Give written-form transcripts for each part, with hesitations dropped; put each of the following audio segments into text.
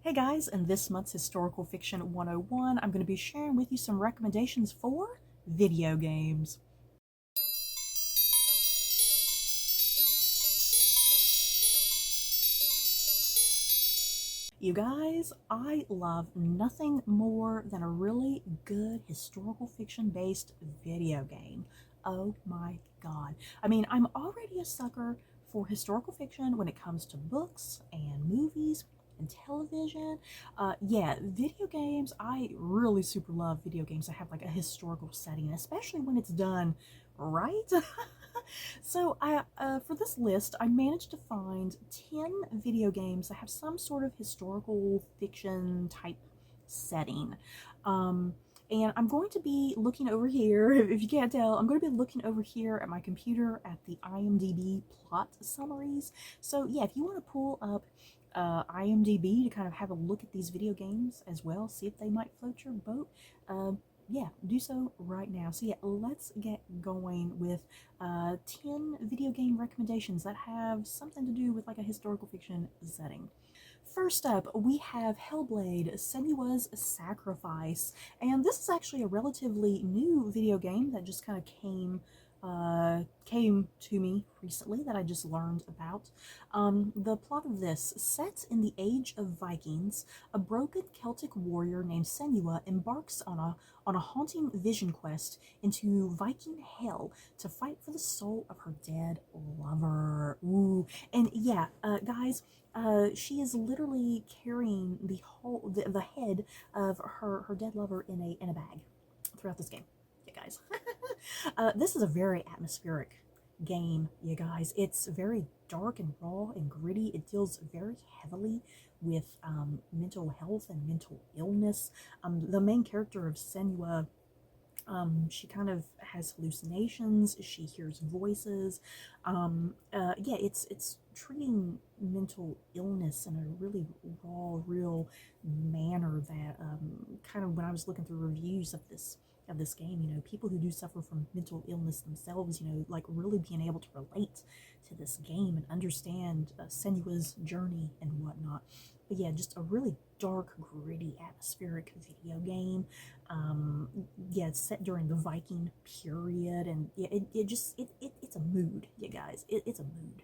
Hey guys, in this month's Historical Fiction 101, I'm going to be sharing with you some recommendations for video games. You guys, I love nothing more than a really good historical fiction based video game. Oh my god. I mean, I'm already a sucker for historical fiction when it comes to books and movies and television. Yeah, video games, I really super love video games that have like a historical setting, especially when it's done right. So for this list, I managed to find 10 video games that have some sort of historical fiction type setting. Um, and I'm going to be looking over here, if you can't tell, I'm going to be looking over here at my computer at the IMDb plot summaries. So yeah, if you want to pull up IMDb to kind of have a look at these video games as well, see if they might float your boat, yeah, do so right now. So yeah, let's get going with 10 video game recommendations that have something to do with like a historical fiction setting. First up, we have Hellblade: Senua's Sacrifice, and this is actually a relatively new video game that just kind of came to me recently that I just learned about. The plot of this: set in the age of Vikings, a broken Celtic warrior named Senua embarks on a haunting vision quest into Viking hell to fight for the soul of her dead lover. Ooh, and yeah, guys, she is literally carrying the head of her dead lover in a bag throughout this game. Yeah, guys. This is a very atmospheric game, you guys. It's very dark and raw and gritty. It deals very heavily with mental health and mental illness. The main character of Senua, she kind of has hallucinations. She hears voices. Yeah, it's treating mental illness in a really raw, real manner that kind of when I was looking through reviews of this game, you know, people who do suffer from mental illness themselves, you know, like really being able to relate to this game and understand Senua's journey and whatnot. But yeah, just a really dark, gritty, atmospheric video game. Yeah, it's set during the Viking period, and yeah, it's a mood, you guys. It's a mood.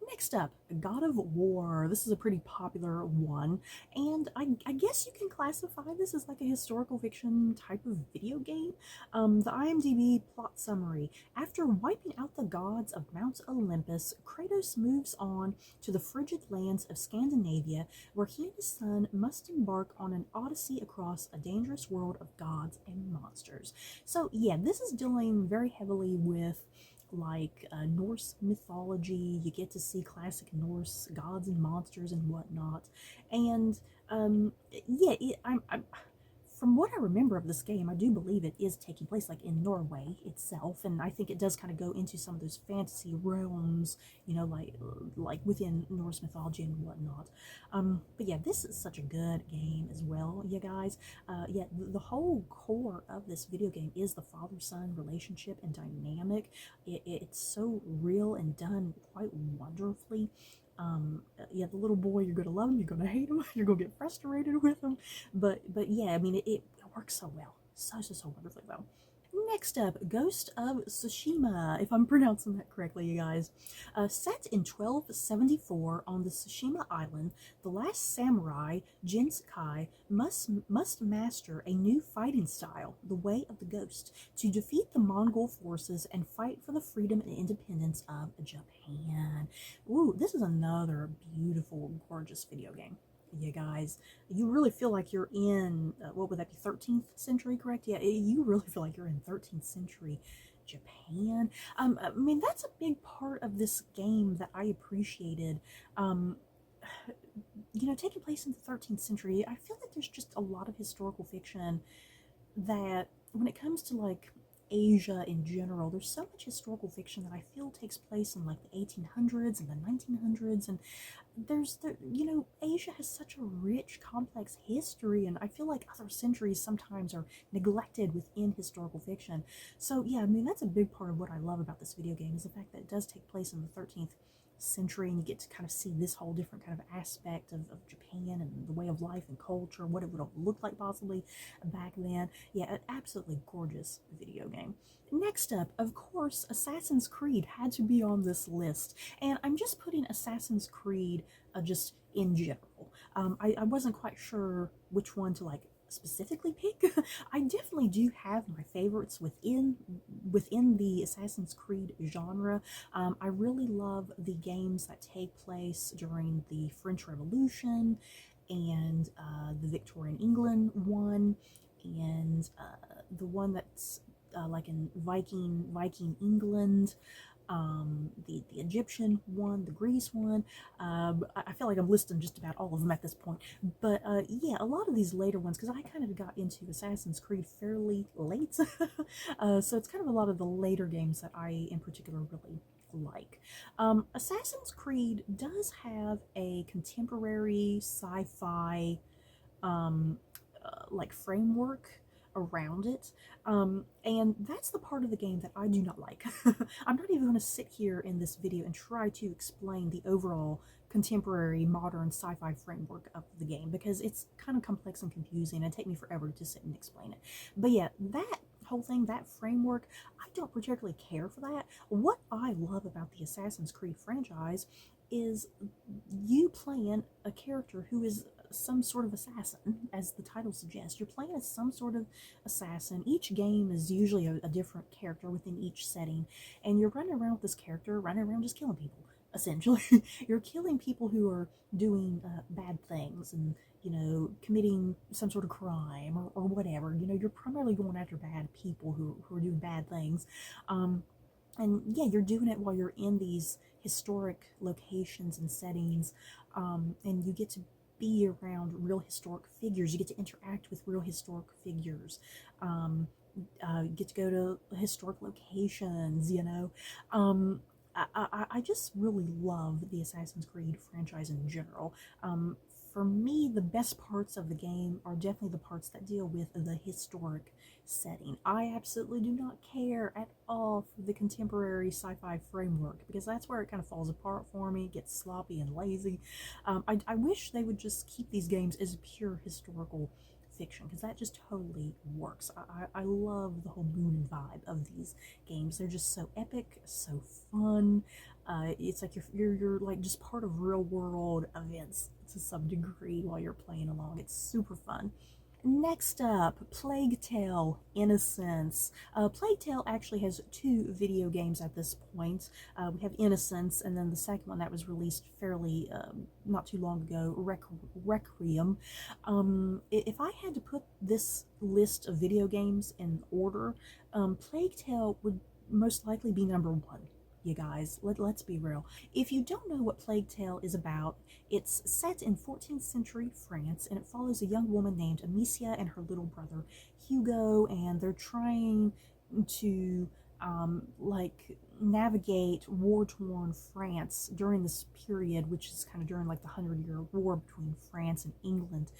Next up, God of War. This is a pretty popular one, and I guess you can classify this as like a historical fiction type of video game. The IMDb plot summary: after wiping out the gods of Mount Olympus, Kratos moves on to the frigid lands of Scandinavia, where he and his son must embark on an odyssey across a dangerous world of gods and monsters. So yeah, this is dealing very heavily with like Norse mythology. You get to see classic Norse gods and monsters and whatnot. And yeah, from what I remember of this game, I do believe it is taking place like in Norway itself, and I think it does kind of go into some of those fantasy realms, you know, like within Norse mythology and whatnot. But yeah, this is such a good game as well, you guys. Yeah, the whole core of this video game is the father-son relationship and dynamic. It's so real and done quite wonderfully. Yeah, the little boy, you're gonna love him, you're gonna hate him, you're gonna get frustrated with him, but yeah, I mean, it works so well, so wonderfully well. Next up, Ghost of Tsushima, if I'm pronouncing that correctly, you guys. Set in 1274 on the Tsushima Island, the last samurai, Jin Sakai, must master a new fighting style, the Way of the Ghost, to defeat the Mongol forces and fight for the freedom and independence of Japan. Ooh, this is another beautiful, gorgeous video game. You guys, you really feel like you're in what would that be, 13th century, correct? Yeah, you really feel like you're in 13th century Japan. I mean, that's a big part of this game that I appreciated. um you know, taking place in the 13th century, I feel like there's just a lot of historical fiction that when it comes to like Asia in general, there's so much historical fiction that I feel takes place in like the 1800s and the 1900s, and you know, Asia has such a rich, complex history, and I feel like other centuries sometimes are neglected within historical fiction. So yeah, I mean, that's a big part of what I love about this video game, is the fact that it does take place in the 13th century, and you get to kind of see this whole different kind of aspect of Japan and the way of life and culture, what it would have looked like possibly back then. Yeah, an absolutely gorgeous video game. Next up, of course, Assassin's Creed had to be on this list, and I'm just putting Assassin's Creed just in general. I wasn't quite sure which one to like specifically pick. I definitely do have my favorites within the Assassin's Creed genre. I really love the games that take place during the French Revolution and the Victorian England one, and the one that's like in Viking England, the Egyptian one, the Greece one. I feel like I'm listing just about all of them at this point. But yeah, a lot of these later ones, because I kind of got into Assassin's Creed fairly late, so it's kind of a lot of the later games that I in particular really like. Assassin's Creed does have a contemporary sci-fi like framework around it, and that's the part of the game that I do not like. I'm not even going to sit here in this video and try to explain the overall contemporary modern sci-fi framework of the game, because it's kind of complex and confusing and it'd take me forever to sit and explain it. But yeah, that whole thing, that framework, I don't particularly care for that. What I love about the Assassin's Creed franchise is you playing a character who is some sort of assassin, as the title suggests. You're playing as some sort of assassin. Each game is usually a different character within each setting, and you're running around with this character, running around just killing people, essentially. You're killing people who are doing bad things and, you know, committing some sort of crime or whatever. You know, you're primarily going after bad people who are doing bad things. And yeah, you're doing it while you're in these historic locations and settings, and you get to be around real historic figures. You get to interact with real historic figures. You get to go to historic locations, you know. I just really love the Assassin's Creed franchise in general. For me, the best parts of the game are definitely the parts that deal with the historic setting. I absolutely do not care at all for the contemporary sci-fi framework, because that's where it kind of falls apart for me. It gets sloppy and lazy. I wish they would just keep these games as pure historical fiction, because that just totally works. I love the whole moon vibe of these games. They're just so epic, so fun. It's like you're like just part of real world events to some degree while you're playing along. It's super fun. Next up, Plague Tale: Innocence. Plague Tale actually has two video games at this point. We have Innocence, and then the second one that was released fairly not too long ago, Requiem. If I had to put this list of video games in order, Plague Tale would most likely be number one. You guys, let's be real. If you don't know what Plague Tale is about, it's set in 14th century France, and it follows a young woman named Amicia and her little brother Hugo, and they're trying to like navigate war-torn France during this period, which is kind of during like the 100-Year War between France and England.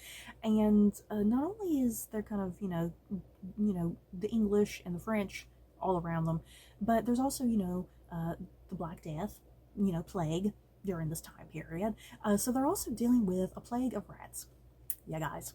And not only is there kind of the English and the French all around them, but there's also the Black Death, plague during this time period. So they're also dealing with a plague of rats. Yeah, guys,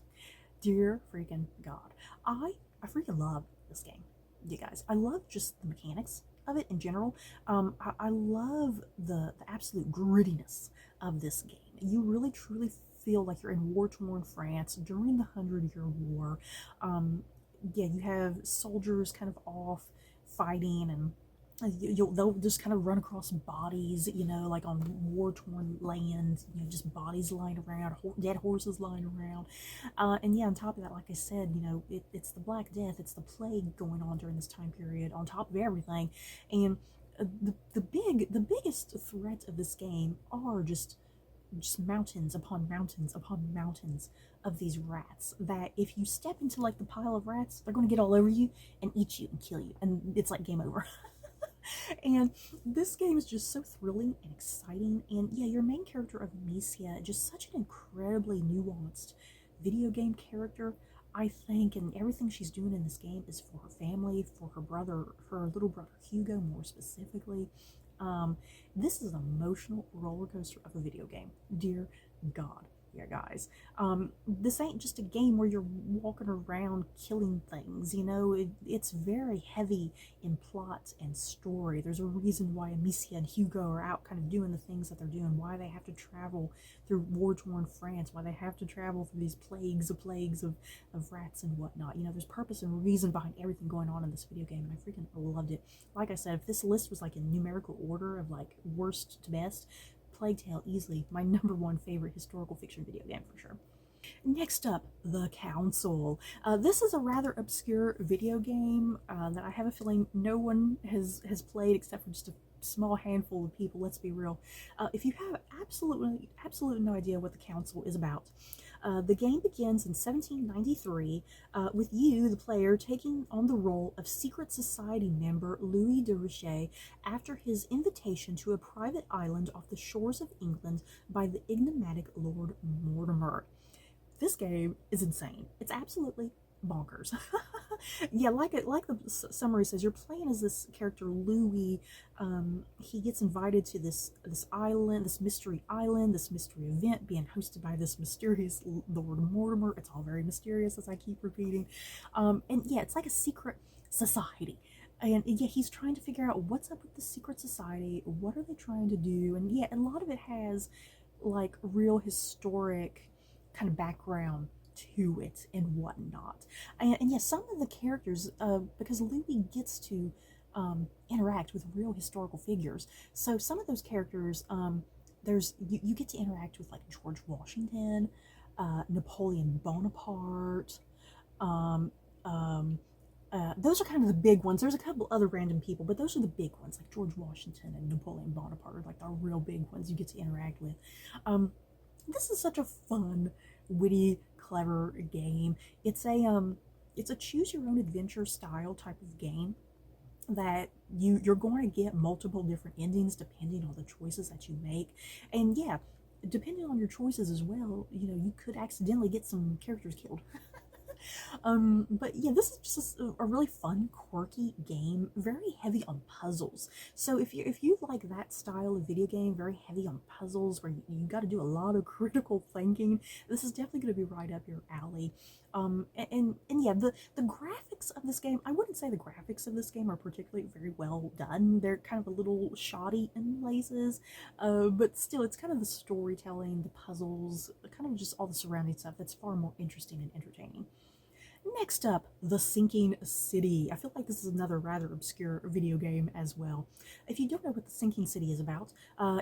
dear freaking God, I freaking love this game. You guys, I love just the mechanics of it in general. I love the absolute grittiness of this game. You really truly feel like you're in war-torn France during the 100-Year War. Yeah, you have soldiers kind of off fighting, and they'll just kind of run across bodies, like on war-torn land, just bodies lying around, dead horses lying around. And yeah, on top of that, like I said, it's the Black Death, it's the plague going on during this time period, on top of everything. And the biggest threat of this game are just mountains upon mountains upon mountains of these rats, that if you step into like the pile of rats, they're going to get all over you and eat you and kill you, and it's like game over. And this game is just so thrilling and exciting. And yeah, your main character of Amicia, just such an incredibly nuanced video game character, I think, and everything she's doing in this game is for her family, for her brother, her little brother Hugo more specifically. This is an emotional roller coaster of a video game. Dear God. Yeah, guys. This ain't just a game where you're walking around killing things, you know? It's very heavy in plot and story. There's a reason why Amicia and Hugo are out kind of doing the things that they're doing, why they have to travel through war-torn France, why they have to travel through these plagues of rats and whatnot. You know, there's purpose and reason behind everything going on in this video game, and I freaking loved it. Like I said, if this list was like in numerical order of like worst to best, Plague Tale easily my #1 favorite historical fiction video game for sure. Next up, The Council. This is a rather obscure video game that I have a feeling no one has played except for just a small handful of people, let's be real. If you have absolutely no idea what The Council is about, the game begins in 1793 with you, the player, taking on the role of secret society member Louis de Richet after his invitation to a private island off the shores of England by the enigmatic Lord Mortimer. This game is insane. It's absolutely bonkers. Yeah, like the summary says, you're playing as this character Louis. He gets invited to this island, this mystery event being hosted by this mysterious Lord Mortimer. It's all very mysterious, as I keep repeating. And yeah, it's like a secret society. And yeah, he's trying to figure out what's up with the secret society. What are they trying to do? And yeah, a lot of it has like real historic kind of background to it and whatnot. And yeah, some of the characters, because Louis gets to interact with real historical figures, so some of those characters, you get to interact with like George Washington, Napoleon Bonaparte. Those are kind of the big ones. There's a couple other random people, but those are the big ones, like George Washington and Napoleon Bonaparte are like the real big ones you get to interact with. This is such a fun, witty, clever game. It's a choose your own adventure style type of game that you're going to get multiple different endings depending on the choices that you make. And yeah, depending on your choices as well, you know, you could accidentally get some characters killed. But yeah, this is just a really fun, quirky game, very heavy on puzzles. So if you like that style of video game, very heavy on puzzles, where you got to do a lot of critical thinking, this is definitely going to be right up your alley. And yeah, the graphics of this game, I wouldn't say the graphics of this game are particularly very well done. They're kind of a little shoddy in places, but still, it's kind of the storytelling, the puzzles, kind of just all the surrounding stuff that's far more interesting and entertaining. Next up, The Sinking City. I feel like this is another rather obscure video game as well. If you don't know what The Sinking City is about,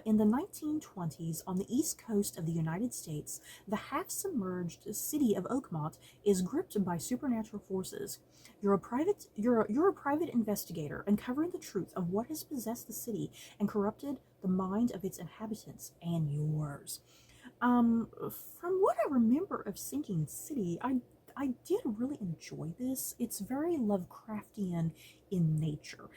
in the 1920s, on the east coast of the United States, the half-submerged city of Oakmont is gripped by supernatural forces. You're a private investigator, uncovering the truth of what has possessed the city and corrupted the mind of its inhabitants and yours. From what I remember of Sinking City, I did really enjoy this. It's very Lovecraftian in nature.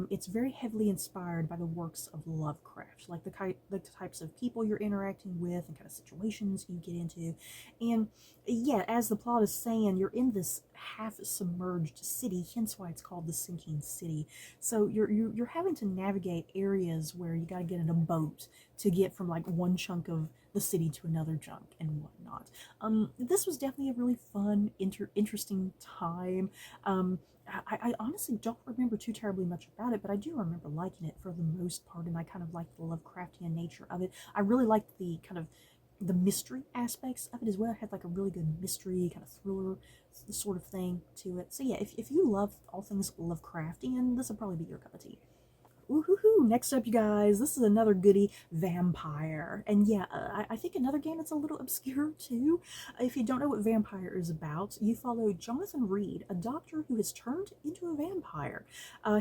It's very heavily inspired by the works of Lovecraft, like the types of people you're interacting with and kind of situations you get into. And yeah, as the plot is saying, you're in this half-submerged city, hence why it's called the Sinking City. So you're having to navigate areas where you gotta get in a boat to get from like one chunk of the city to another chunk and whatnot. This was definitely a really fun, interesting time. I honestly don't remember too terribly much about it, but I do remember liking it for the most part, and I kind of liked the Lovecraftian nature of it. I really liked the kind of the mystery aspects of it as well. It had like a really good mystery, kind of thriller sort of thing to it. So yeah, if you love all things Lovecraftian, this will probably be your cup of tea. Woohoo! Next up, you guys, this is another goodie, Vampire. And yeah, I think another game that's a little obscure too. If you don't know what Vampire is about, you follow Jonathan Reed, a doctor who has turned into a vampire.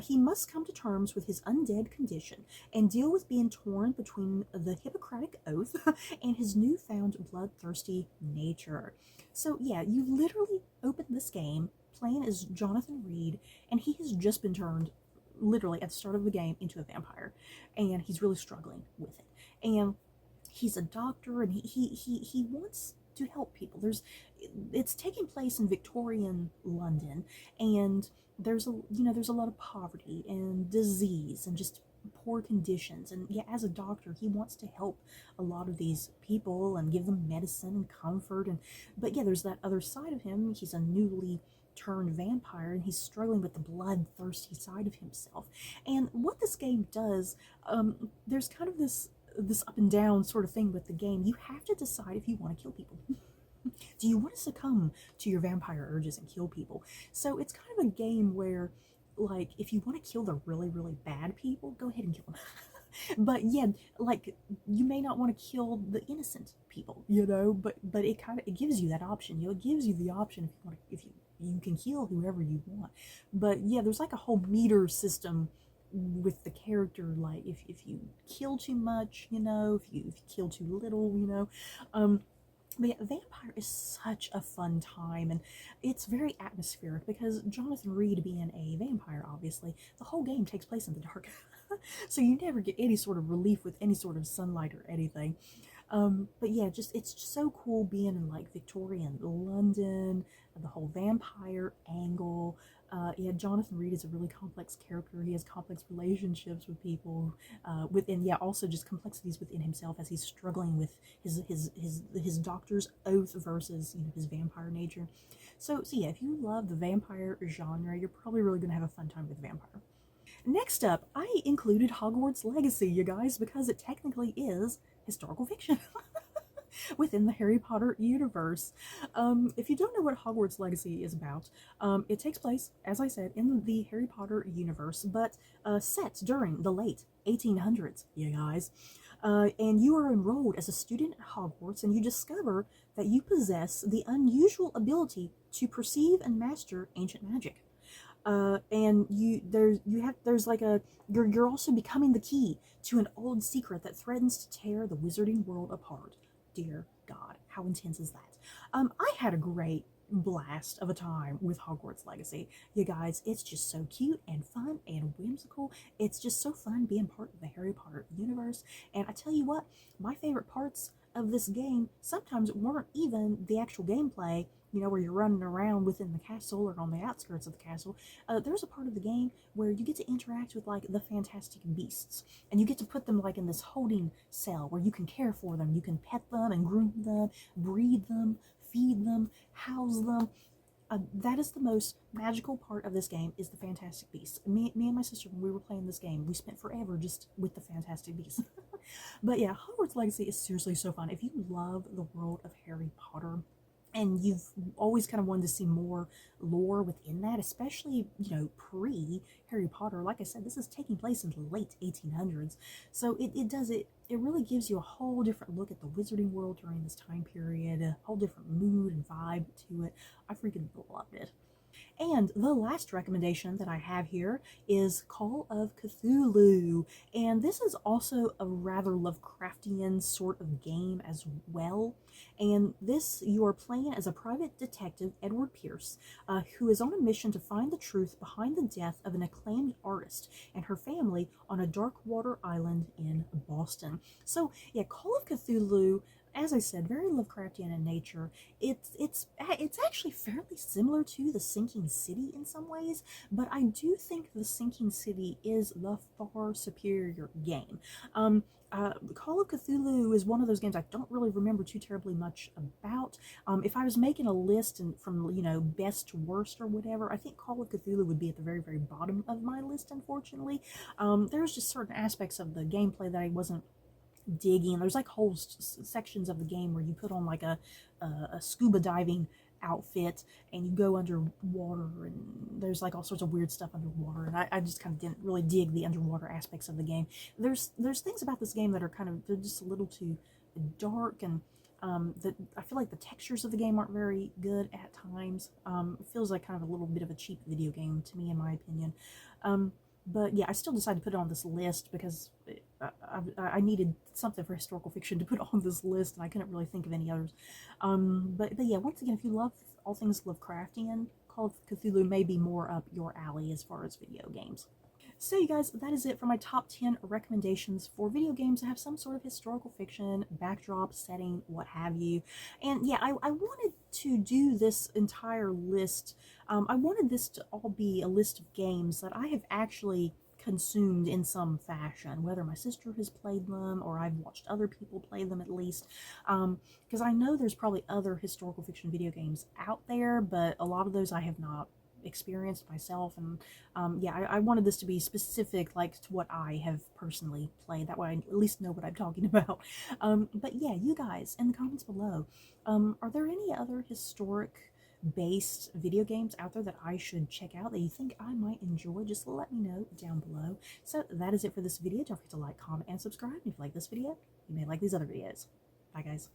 He must come to terms with his undead condition and deal with being torn between the Hippocratic Oath and his newfound bloodthirsty nature. So yeah, you literally open this game playing as Jonathan Reed, and he has just been turned literally at the start of the game into a vampire, and he's really struggling with it. And he's a doctor, and he wants to help people. It's taking place in Victorian London, and there's a lot of poverty and disease and just poor conditions. And yeah, as a doctor, he wants to help a lot of these people and give them medicine and comfort. And but yeah, there's that other side of him. He's a newly turned vampire, and he's struggling with the bloodthirsty side of himself. And what this game does, there's kind of this up and down sort of thing with the game. You have to decide if you want to kill people. Do you want to succumb to your vampire urges and kill people? So it's kind of a game where, like, if you want to kill the really, really bad people, go ahead and kill them. But yeah, like, you may not want to kill the innocent people, but it kind of, it gives you that option. It gives you the option if you want to, if you can kill whoever you want. But yeah, there's like a whole meter system with the character, like if you kill too much, if you kill too little, but yeah, Vampire is such a fun time, and it's very atmospheric because Jonathan Reed being a vampire, obviously, the whole game takes place in the dark. So you never get any sort of relief with any sort of sunlight or anything. But yeah, just it's so cool being in like Victorian London, the whole vampire angle. Yeah, Jonathan Reed is a really complex character. He has complex relationships with people, within, yeah, also just complexities within himself as he's struggling with his doctor's oath versus his vampire nature. So yeah, if you love the vampire genre, you're probably really gonna have a fun time with vampire. Next up, I included Hogwarts Legacy, you guys, because it technically is historical fiction within the Harry Potter universe. If you don't know what Hogwarts Legacy is about, it takes place, as I said, in the Harry Potter universe, but set during the late 1800s, you guys. And you are enrolled as a student at Hogwarts, and you discover that you possess the unusual ability to perceive and master ancient magic. And you're also becoming the key to an old secret that threatens to tear the wizarding world apart. Dear God, how intense is that? I had a great blast of a time with Hogwarts Legacy. You guys, it's just so cute and fun and whimsical. It's just so fun being part of the Harry Potter universe. And I tell you what, my favorite parts of this game sometimes weren't even the actual gameplay, where you're running around within the castle or on the outskirts of the castle. There's a part of the game where you get to interact with like the fantastic beasts, and you get to put them like in this holding cell where you can care for them, you can pet them and groom them, breed them, feed them, house them. That is the most magical part of this game, is the Fantastic Beasts. Me and my sister, when we were playing this game, we spent forever just with the Fantastic Beasts. But yeah, Hogwarts Legacy is seriously so fun. If you love the world of Harry Potter, and you've always kind of wanted to see more lore within that, especially, pre Harry Potter. Like I said, this is taking place in the late 1800s. So it really gives you a whole different look at the wizarding world during this time period, a whole different mood and vibe to it. I freaking loved it. And the last recommendation that I have here is Call of Cthulhu. And this is also a rather Lovecraftian sort of game as well. And this, you are playing as a private detective, Edward Pierce, who is on a mission to find the truth behind the death of an acclaimed artist and her family on a dark water island in Boston. So yeah, Call of Cthulhu, as I said, very Lovecraftian in nature. It's actually fairly similar to The Sinking City in some ways, but I do think The Sinking City is the far superior game. Call of Cthulhu is one of those games I don't really remember too terribly much about. If I was making a list from best to worst or whatever, I think Call of Cthulhu would be at the very, very bottom of my list, unfortunately. There's just certain aspects of the gameplay that I wasn't digging. There's like whole sections of the game where you put on like a scuba diving outfit and you go underwater, and there's like all sorts of weird stuff underwater, and I just kind of didn't really dig the underwater aspects of the game. There's things about this game that are they're just a little too dark, and I feel like the textures of the game aren't very good at times. It feels like kind of a little bit of a cheap video game to me, in my opinion. But yeah, I still decided to put it on this list because I needed something for historical fiction to put on this list, and I couldn't really think of any others. But yeah, once again, if you love all things Lovecraftian, Call of Cthulhu may be more up your alley as far as video games. So you guys, that is it for my top 10 recommendations for video games that have some sort of historical fiction, backdrop, setting, what have you. And yeah, I wanted to do this entire list. I wanted this to all be a list of games that I have actually consumed in some fashion, whether my sister has played them or I've watched other people play them at least. Because I know there's probably other historical fiction video games out there, but a lot of those I have not experienced myself. And yeah, I wanted this to be specific, like to what I have personally played. That way I at least know what I'm talking about. But yeah, you guys in the comments below, are there any other historic based video games out there that I should check out that you think I might enjoy? Just let me know down below. So that is it for this video. Don't forget to like, comment, and subscribe. If you like this video, you may like these other videos. Bye guys.